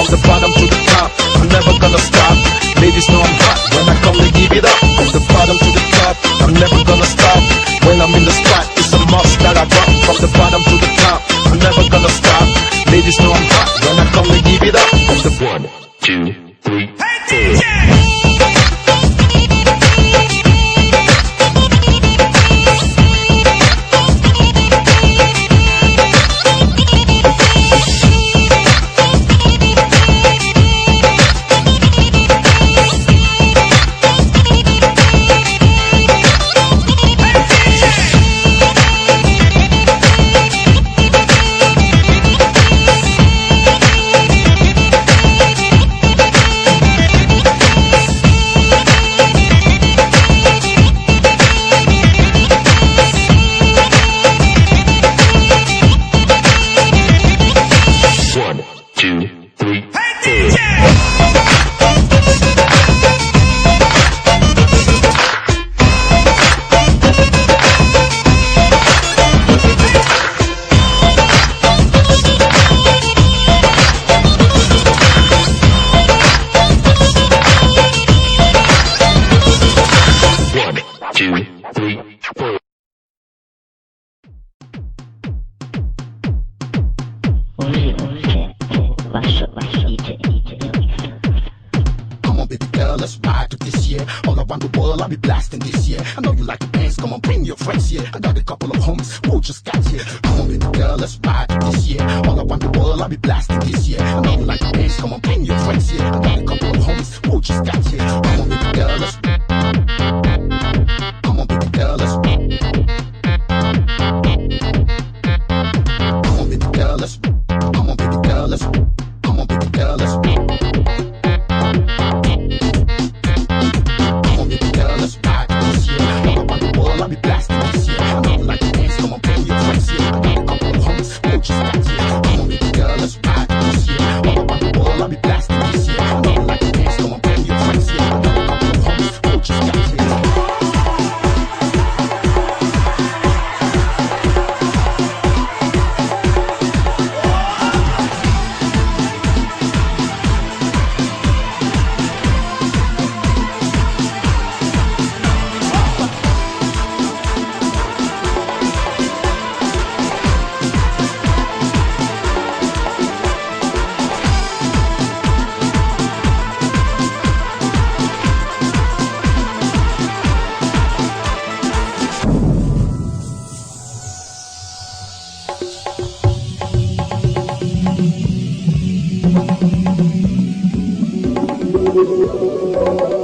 From the bottom to the top, I'm never gonna stop. Ladies know I'm hot when I come to give it up. From the bottom to the top, I'm never gonna stop. When I'm in the spot, it's a must that I rock. From the bottom to the top, I'm never gonna stop. Ladies know I'm hot when I come to give it up. From the 1, 2, 3, 4. Hey, DJ! Come on, baby girl, let's ride to this year. All around the world, I'll be blasting this year. I know you like the dance, come on, bring your friends here. I got a couple of homies who just got here. Come on, baby girl, let's ride to this year. All around the world, I'll be blasting this year. I know you like the dance, come on, bring your friends here. I got a couple of homies who just got here. Come on, baby girl, let's. Come on, baby girl, let's. Come on, baby girl, let's. Come on, baby girl, let's. Come on, baby girl, let's. I'll be blasting this year. I know you like the dance, come on, bring your friends here. I got a couple of homies who just got here. Come on, baby girl, let's ride this year. All around the world, I'll be blasting this year. I know you like the dance, come on, bring your friends here. I got a couple of homies who just got here. Thank you.